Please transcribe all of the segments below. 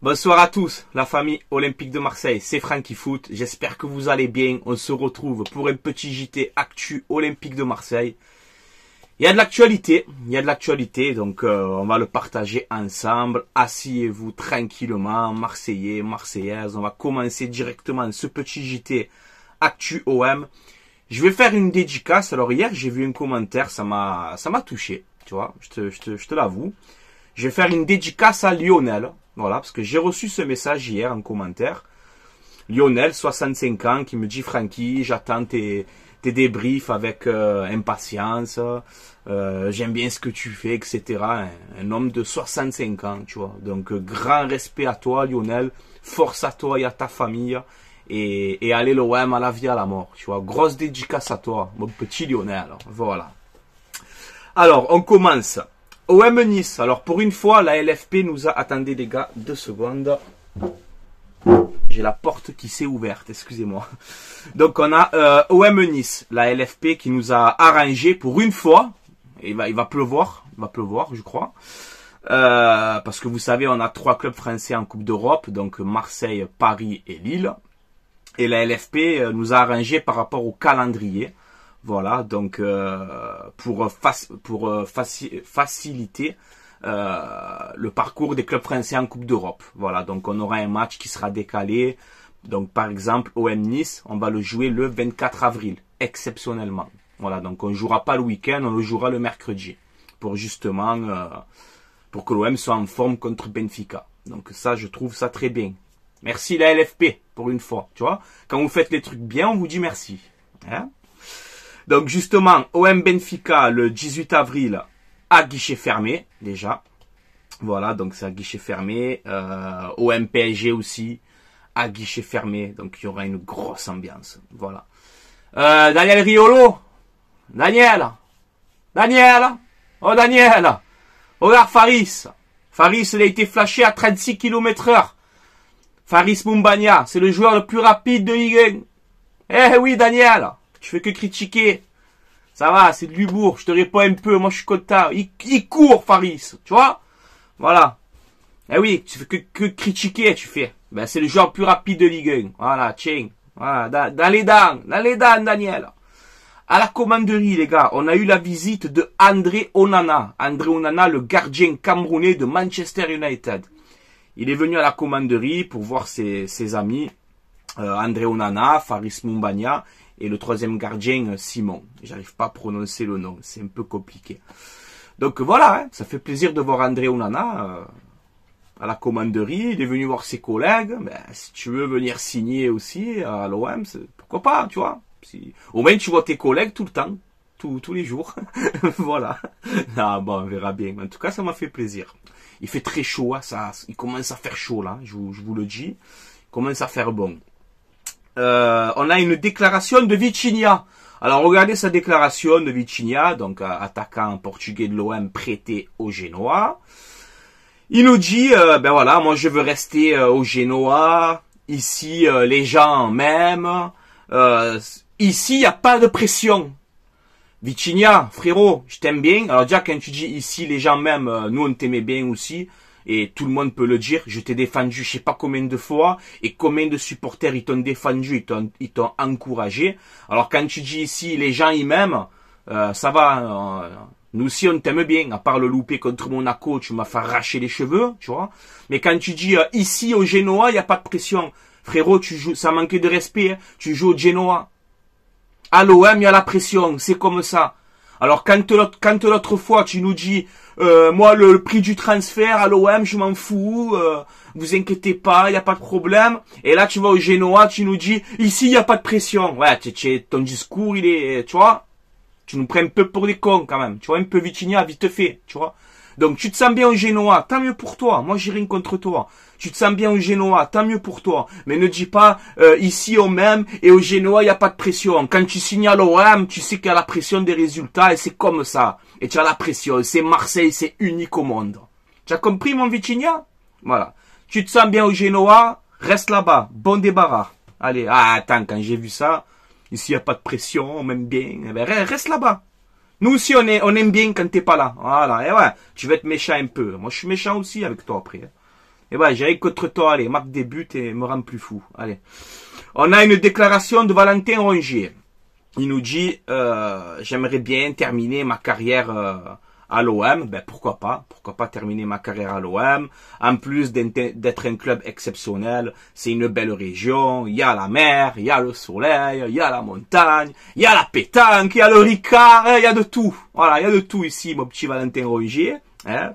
Bonsoir à tous, la famille olympique de Marseille, c'est Francky Foot, j'espère que vous allez bien, on se retrouve pour un petit JT actu olympique de Marseille. Il y a de l'actualité, donc on va le partager ensemble, asseyez-vous tranquillement, Marseillais, Marseillaises, on va commencer directement ce petit JT actu OM. Je vais faire une dédicace, alors hier j'ai vu un commentaire, ça m'a touché, tu vois, je te l'avoue. Je vais faire une dédicace à Lionel. Voilà, parce que j'ai reçu ce message hier en commentaire. Lionel, 65 ans, qui me dit « Francky, j'attends tes débriefs avec impatience. J'aime bien ce que tu fais, etc. » Un homme de 65 ans, tu vois. Donc, grand respect à toi, Lionel. Force à toi et à ta famille. Et allez l'OM à la vie, à la mort. Tu vois, grosse dédicace à toi, mon petit Lionel. Voilà. Alors, on commence. OM Nice. Alors pour une fois, la LFP nous a... Attendez les gars, 2 secondes. J'ai la porte qui s'est ouverte, excusez-moi. Donc on a OM Nice, la LFP qui nous a arrangé pour une fois. Il va pleuvoir, je crois. Parce que vous savez, on a 3 clubs français en Coupe d'Europe, donc Marseille, Paris et Lille. Et la LFP nous a arrangé par rapport au calendrier. Voilà, donc pour faciliter le parcours des clubs français en Coupe d'Europe. Voilà, donc on aura un match qui sera décalé. Donc par exemple, OM Nice, on va le jouer le 24 avril, exceptionnellement. Voilà, donc on ne jouera pas le week-end, on le jouera le mercredi. Pour justement, pour que l'OM soit en forme contre Benfica. Donc ça, je trouve ça très bien. Merci la LFP, pour une fois, tu vois. Quand vous faites les trucs bien, on vous dit merci. Hein? Donc justement, OM Benfica le 18 avril à guichet fermé déjà. Voilà, donc c'est à guichet fermé. OM PSG aussi à guichet fermé. Donc il y aura une grosse ambiance. Voilà. Daniel Riolo. Daniel. Oh Daniel. Regarde Faris. Faris, il a été flashé à 36 km/h. Faris Moumbagna, c'est le joueur le plus rapide de Ligue 1. Eh oui Daniel. Tu fais que critiquer. Ça va, c'est de l'humour. Je te réponds un peu. Moi, je suis content. Il court, Faris. Tu vois? Voilà. Eh oui, tu fais que critiquer, tu fais. Ben, c'est le joueur le plus rapide de Ligue 1. Voilà, tiens. Voilà, dans les dents, Daniel. À la commanderie, les gars, on a eu la visite de André Onana. André Onana, le gardien camerounais de Manchester United. Il est venu à la commanderie pour voir ses amis. André Onana, Faris Moumbagna. Et le troisième gardien, Simon. J'arrive pas à prononcer le nom, c'est un peu compliqué. Donc voilà, hein, ça fait plaisir de voir André Onana à la commanderie. Il est venu voir ses collègues. Ben, si tu veux venir signer aussi à l'OM, pourquoi pas, tu vois. Au moins tu vois tes collègues tout le temps, tous les jours. Voilà. Ah bon, on verra bien. En tout cas, ça m'a fait plaisir. Il fait très chaud, hein, il commence à faire chaud là, je vous le dis. Il commence à faire bon. On a une déclaration de Vitinha. Alors regardez sa déclaration de Vitinha, donc attaquant portugais de l'OM prêté au Genoa. Il nous dit, ben voilà, moi je veux rester au Genoa. Ici, les gens m'aiment. Ici, il n'y a pas de pression. Vitinha, frérot, je t'aime bien. Alors déjà, quand tu dis ici, les gens m'aiment, nous on t'aimait bien aussi. Et tout le monde peut le dire, je t'ai défendu je sais pas combien de fois, et combien de supporters ils t'ont défendu, ils t'ont encouragé. Alors quand tu dis ici, les gens ils m'aiment, ça va, nous aussi on t'aime bien, à part le loupé contre Monaco, tu m'as fait arracher les cheveux, tu vois. Mais quand tu dis ici au Genoa, il n'y a pas de pression. Frérot, tu joues, ça manquait de respect, hein. Tu joues au Genoa. À l'OM, il y a la pression, c'est comme ça. Alors quand l'autre fois tu nous dis moi le prix du transfert à l'OM je m'en fous, vous inquiétez pas, il n'y a pas de problème. Et là tu vas au Genoa, tu nous dis ici il n'y a pas de pression. Ouais, ton discours il est, tu vois, tu nous prends un peu pour des cons quand même. Tu vois, un peu Vitinha, vite fait, tu vois. Donc tu te sens bien au Genoa, tant mieux pour toi. Moi j'ai rien contre toi. Tu te sens bien au Genoa, tant mieux pour toi. Mais ne dis pas ici on m'aime et au Genoa il n'y a pas de pression. Quand tu signes à l'OM, tu sais qu'il y a la pression des résultats et c'est comme ça. Et tu as la pression. C'est Marseille, c'est unique au monde. Tu as compris mon Vitinha? Voilà. Tu te sens bien au Genoa, reste là-bas. Bon débarras. Allez, attends, quand j'ai vu ça, ici il n'y a pas de pression, on m'aime bien. Eh ben, reste là-bas. Nous aussi, on aime bien quand t'es pas là. Voilà, et ouais, tu vas être méchant un peu. Moi, je suis méchant aussi avec toi après. Et ouais, j'ai rien contre toi, allez, marque des buts et me rend plus fou. Allez. On a une déclaration de Valentin Rongier. Il nous dit, j'aimerais bien terminer ma carrière à l'OM. Ben pourquoi pas terminer ma carrière à l'OM. En plus d'être un club exceptionnel, c'est une belle région. Il y a la mer, il y a le soleil, il y a la montagne, il y a la pétanque, il y a le Ricard, il y a de tout. Voilà, il y a de tout ici, mon petit Valentin Rongier. Hein.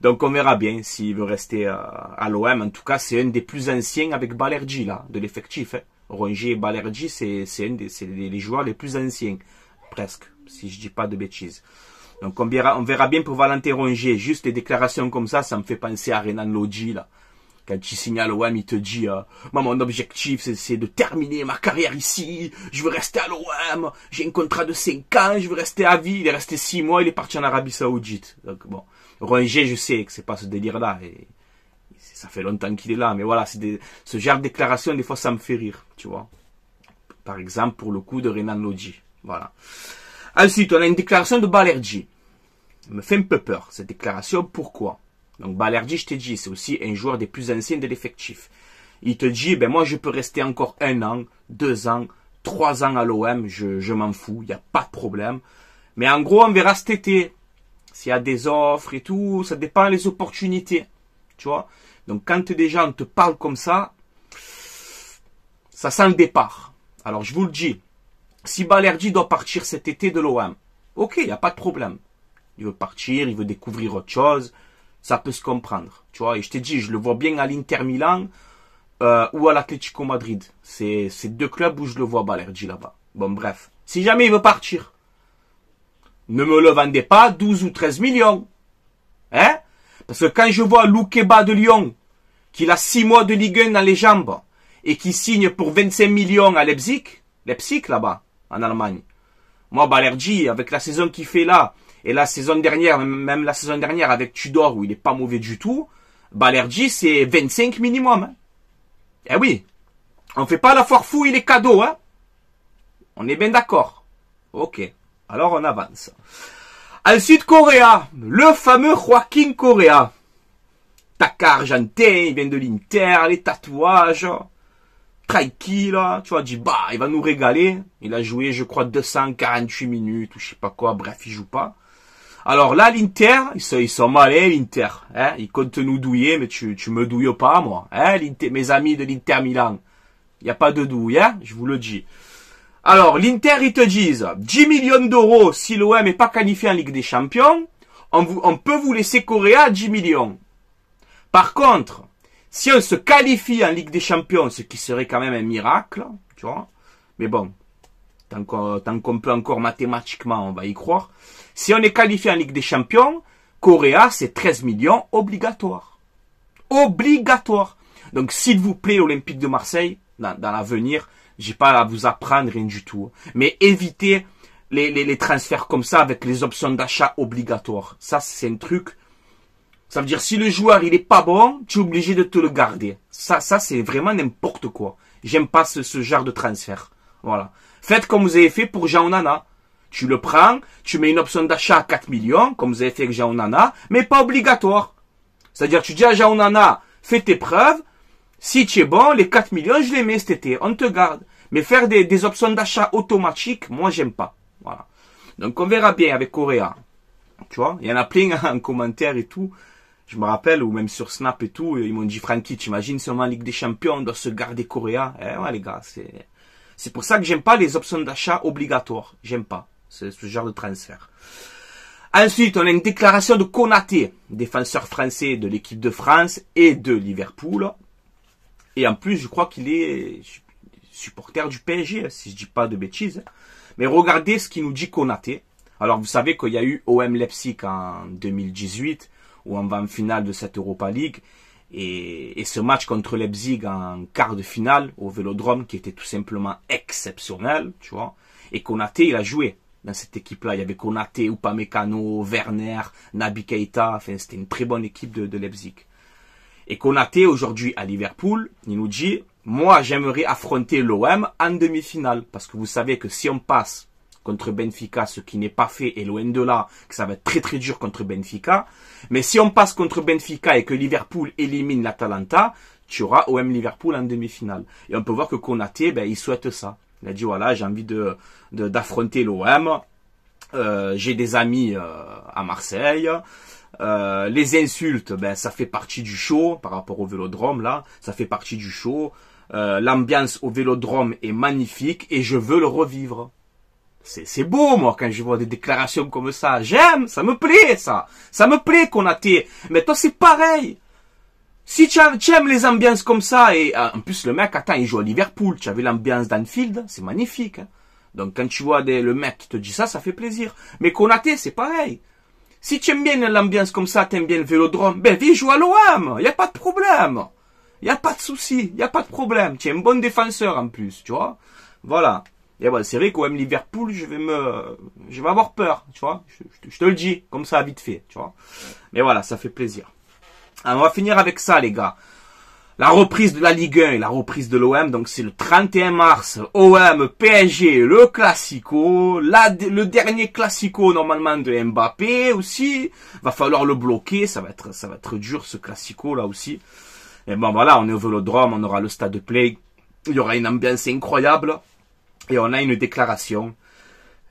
Donc on verra bien s'il veut rester à l'OM. En tout cas, c'est un des plus anciens avec Balerdi là, de l'effectif. Hein. Rongier et Balerdi, c'est les joueurs les plus anciens, presque, si je dis pas de bêtises. Donc on verra bien pour Valentin Rongier. Juste des déclarations comme ça me fait penser à Renan Lodji là. Quand il signe à l'OM, il te dit moi mon objectif c'est de terminer ma carrière ici, je veux rester à l'OM, j'ai un contrat de 5 ans, je veux rester à vie. Il est resté 6 mois, il est parti en Arabie Saoudite. Donc bon, Rongier, je sais que c'est pas ce délire là et ça fait longtemps qu'il est là, mais voilà, ce genre de déclaration, des fois ça me fait rire, tu vois. Par exemple, pour le coup de Renan Lodji, voilà. Ensuite, on a une déclaration de Balerdi. Ça me fait un peu peur, cette déclaration, pourquoi? Donc Balerdi, je t'ai dit, c'est aussi un joueur des plus anciens de l'effectif. Il te dit, ben moi je peux rester encore 1 an, 2 ans, 3 ans à l'OM, je m'en fous, il n'y a pas de problème. Mais en gros, on verra cet été. S'il y a des offres et tout, ça dépend des opportunités, tu vois. Donc quand déjà on te parle comme ça sent le départ. Alors je vous le dis, si Balerdi doit partir cet été de l'OM, ok, il n'y a pas de problème. Il veut partir, il veut découvrir autre chose, ça peut se comprendre. Tu vois, et je t'ai dit, je le vois bien à l'Inter Milan ou à l'Atlético Madrid. C'est 2 clubs où je le vois Balerdi là-bas. Bon bref, si jamais il veut partir, ne me le vendez pas 12 ou 13 millions. Hein? Parce que quand je vois Loukeba de Lyon, qu'il a 6 mois de Ligue 1 dans les jambes, et qui signe pour 25 millions à Leipzig là-bas, en Allemagne. Moi, Balerdi, avec la saison qu'il fait là, et la saison dernière, même la saison dernière avec Tudor, où il est pas mauvais du tout, Balerdi, c'est 25 minimum. Hein. Eh oui, on fait pas la foire fou, il est cadeau, hein. On est bien d'accord. Ok, alors on avance. Ensuite, Correa, le fameux Joaquin Correa. Taka argentin, il vient de l'Inter, les tatouages, tranquille, tu vois, dit, bah, il va nous régaler. Il a joué, je crois, 248 minutes, ou je sais pas quoi, bref, il joue pas. Alors là, l'Inter, ils sont malins, l'Inter, hein, ils comptent nous douiller, mais tu me douilles pas, moi, hein, mes amis de l'Inter Milan. Il n'y a pas de douille, hein, je vous le dis. Alors, l'Inter, ils te disent, 10 millions d'euros, si l'OM n'est pas qualifié en Ligue des Champions, on peut vous laisser Correa à 10 millions. Par contre, si on se qualifie en Ligue des Champions, ce qui serait quand même un miracle, tu vois, mais bon, tant qu'on peut encore mathématiquement, on va y croire. Si on est qualifié en Ligue des Champions, Correa, c'est 13 millions obligatoire. Obligatoire. Donc, s'il vous plaît, Olympique de Marseille, dans l'avenir, j'ai pas à vous apprendre rien du tout. Mais évitez les transferts comme ça avec les options d'achat obligatoires. Ça, c'est un truc. Ça veut dire, si le joueur, il est pas bon, tu es obligé de te le garder. Ça c'est vraiment n'importe quoi. J'aime pas ce genre de transfert. Voilà. Faites comme vous avez fait pour Jean Onana. Tu le prends, tu mets une option d'achat à 4 millions, comme vous avez fait avec Jean Onana, mais pas obligatoire. C'est-à-dire, tu dis à Jean Onana, fais tes preuves. Si tu es bon, les 4 millions, je les mets cet été. On te garde. Mais faire des options d'achat automatiques, moi, j'aime pas. Voilà. Donc, on verra bien avec Correa. Tu vois, il y en a plein en commentaire et tout. Je me rappelle, ou même sur Snap et tout, ils m'ont dit, Francky, t'imagines seulement en Ligue des Champions, on doit se garder Correa. Eh ouais, les gars, c'est pour ça que j'aime pas les options d'achat obligatoires. J'aime pas ce genre de transfert. Ensuite, on a une déclaration de Konaté, défenseur français de l'équipe de France et de Liverpool. Et en plus, je crois qu'il est supporter du PSG, si je dis pas de bêtises. Mais regardez ce qu'il nous dit Konaté. Alors, vous savez qu'il y a eu OM Leipzig en 2018, où on va en finale de cette Europa League. Et ce match contre Leipzig en quart de finale au Vélodrome, qui était tout simplement exceptionnel, tu vois. Et Konaté, il a joué dans cette équipe-là. Il y avait Konaté, Upamecano, Werner, Naby Keita. Enfin, c'était une très bonne équipe de Leipzig. Et Konaté, aujourd'hui à Liverpool, il nous dit, moi, j'aimerais affronter l'OM en demi-finale. Parce que vous savez que si on passe contre Benfica, ce qui n'est pas fait, et loin de là, que ça va être très très dur contre Benfica. Mais si on passe contre Benfica et que Liverpool élimine l'Atalanta, tu auras OM Liverpool en demi-finale. Et on peut voir que Konaté, ben, il souhaite ça. Il a dit, voilà, j'ai envie d'affronter l'OM. J'ai des amis à Marseille. Les insultes, ben, ça fait partie du show par rapport au Vélodrome, là. Ça fait partie du show. L'ambiance au Vélodrome est magnifique et je veux le revivre. C'est beau, moi, quand je vois des déclarations comme ça. J'aime, ça me plaît, ça. Ça me plaît, Konaté. Mais toi, c'est pareil. Si tu aimes les ambiances comme ça, et en plus le mec, attends, il joue à Liverpool, tu avais l'ambiance d'Anfield, c'est magnifique. Hein. Donc quand tu vois le mec qui te dit ça, ça fait plaisir. Mais Konaté, c'est pareil. Si tu aimes bien l'ambiance comme ça, tu aimes bien le Vélodrome, ben viens jouer à l'OM, y a pas de problème. Y a pas de souci, y a pas de problème. Tu es un bon défenseur en plus, tu vois. Voilà. Et bon, c'est vrai qu'OM Liverpool, je vais avoir peur, tu vois. Je te le dis, comme ça, vite fait, tu vois. Mais voilà, ça fait plaisir. Alors, on va finir avec ça, les gars. La reprise de la Ligue 1 et la reprise de l'OM. Donc, c'est le 31 mars. OM, PSG, le Classico. Le dernier Classico, normalement, de Mbappé aussi. Va falloir le bloquer. Ça va être dur, ce Classico, là aussi. Et bon, voilà, on est au Vélodrome. On aura le stade de play. Il y aura une ambiance incroyable. Et on a une déclaration.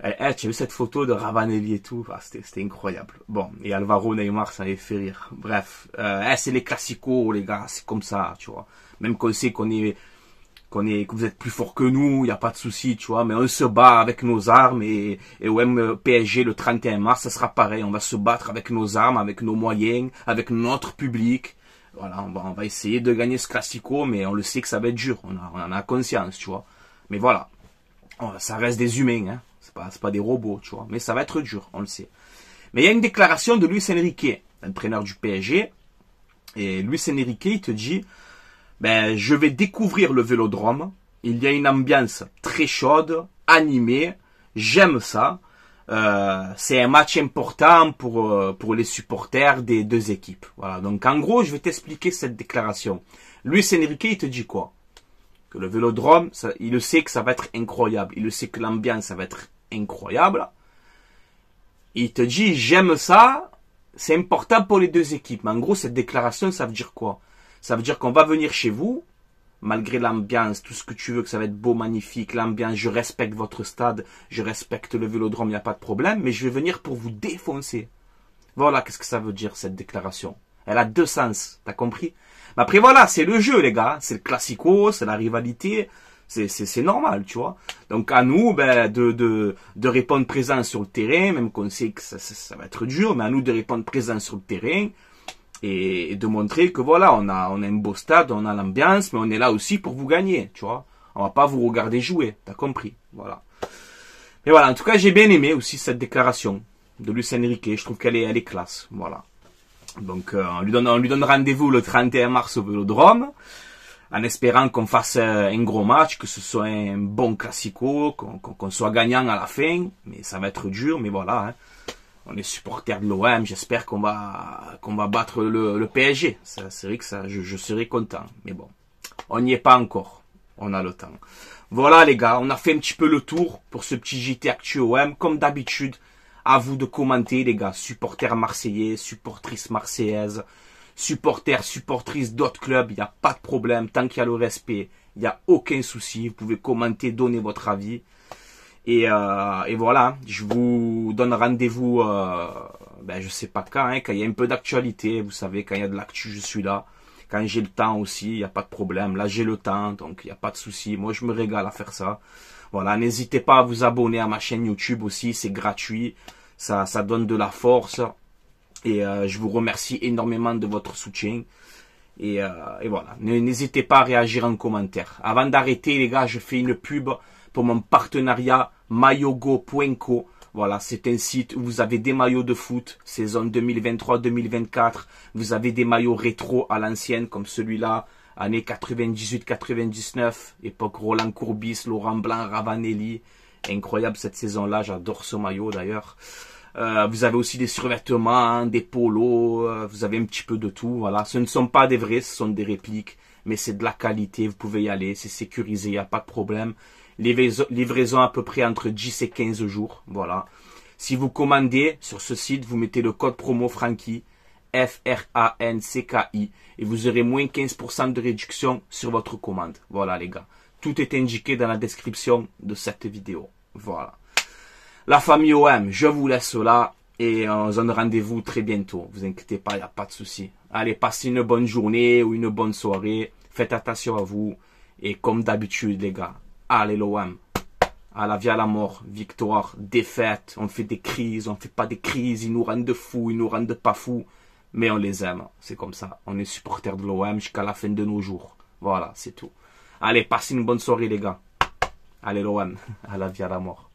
Tu as vu cette photo de Ravanelli et tout, c'était incroyable. Bon, et Alvaro Neymar, ça avait fait rire. Bref, c'est les classicos, les gars, c'est comme ça, tu vois. Même qu'on sait que vous êtes plus fort que nous, y a pas de souci, tu vois. Mais on se bat avec nos armes et OM PSG le 31 mars, ça sera pareil. On va se battre avec nos armes, avec nos moyens, avec notre public. Voilà, on va essayer de gagner ce classico, mais on le sait que ça va être dur. On en a conscience, tu vois. Mais voilà, ça reste des humains, hein. C'est pas des robots, tu vois. Mais ça va être dur, on le sait. Mais il y a une déclaration de Luis Enrique, l'entraîneur du PSG. Et Luis Enrique, il te dit, ben, je vais découvrir le Vélodrome. Il y a une ambiance très chaude, animée. J'aime ça. C'est un match important pour les supporters des deux équipes. Voilà. Donc, en gros, je vais t'expliquer cette déclaration. Luis Enrique, il te dit quoi? Que le Vélodrome, il le sait que ça va être incroyable. Il le sait que l'ambiance, ça va être incroyable. Il te dit, j'aime ça, c'est important pour les deux équipes. Mais en gros, cette déclaration, ça veut dire quoi? Ça veut dire qu'on va venir chez vous, malgré l'ambiance, tout ce que tu veux, que ça va être beau, magnifique, l'ambiance, je respecte votre stade, je respecte le Vélodrome, il n'y a pas de problème, mais je vais venir pour vous défoncer. Voilà, qu'est-ce que ça veut dire, cette déclaration. Elle a deux sens, t'as compris? Mais après, voilà, c'est le jeu, les gars, c'est le classico, c'est la rivalité, c'est normal, tu vois. Donc, à nous, ben, de répondre présent sur le terrain, même qu'on sait que ça va être dur, mais à nous de répondre présent sur le terrain et de montrer que voilà, on a un beau stade, on a l'ambiance, mais on est là aussi pour vous gagner, tu vois. On va pas vous regarder jouer, t'as compris, voilà. Mais voilà, en tout cas, j'ai bien aimé aussi cette déclaration de Luis Enrique, je trouve qu'elle est classe, voilà. Donc, on lui donne rendez-vous le 31 mars au Vélodrome, en espérant qu'on fasse un gros match, que ce soit un bon classico, qu'on soit gagnant à la fin, mais ça va être dur, mais voilà, hein. On est supporters de l'OM, j'espère qu'on va battre le PSG. C'est vrai que je serai content, mais bon, on n'y est pas encore, on a le temps. Voilà les gars, on a fait un petit peu le tour pour ce petit JT Actu OM, comme d'habitude. À vous de commenter les gars, supporters marseillais, supportrices marseillaises, supportrices d'autres clubs, il n'y a pas de problème, tant qu'il y a le respect, il n'y a aucun souci, vous pouvez commenter, donner votre avis. Et voilà, je vous donne rendez-vous, je sais pas quand il y a un peu d'actualité, vous savez, quand il y a de l'actu, je suis là. Quand j'ai le temps aussi, il n'y a pas de problème, là j'ai le temps, donc il n'y a pas de souci, moi je me régale à faire ça. Voilà, n'hésitez pas à vous abonner à ma chaîne YouTube aussi, c'est gratuit, ça donne de la force. Et je vous remercie énormément de votre soutien. Et voilà, n'hésitez pas à réagir en commentaire. Avant d'arrêter les gars, je fais une pub pour mon partenariat maillogo.co. Voilà, c'est un site où vous avez des maillots de foot, saison 2023-2024. Vous avez des maillots rétro à l'ancienne, comme celui-là, année 98-99, époque Roland Courbis, Laurent Blanc, Ravanelli. Incroyable cette saison-là, j'adore ce maillot d'ailleurs. Vous avez aussi des survêtements, des polos, vous avez un petit peu de tout. Voilà, ce ne sont pas des vrais, ce sont des répliques, mais c'est de la qualité, vous pouvez y aller, c'est sécurisé, il n'y a pas de problème. Livraison à peu près entre 10 et 15 jours. Voilà. Si vous commandez sur ce site, vous mettez le code promo Franky, FRANCKI, et vous aurez moins 15% de réduction sur votre commande. Voilà les gars. Tout est indiqué dans la description de cette vidéo. Voilà. La famille OM, je vous laisse là et on se donne rendez-vous très bientôt. Vous inquiétez pas, il n'y a pas de souci. Allez, passez une bonne journée ou une bonne soirée. Faites attention à vous. Et comme d'habitude les gars, allez l'OM. À la vie à la mort, victoire, défaite, on fait des crises, on fait pas des crises, ils nous rendent fous, ils nous rendent pas fous, mais on les aime, c'est comme ça, on est supporters de l'OM jusqu'à la fin de nos jours, voilà, c'est tout. Allez, passez une bonne soirée les gars, allez l'OM, à la vie à la mort.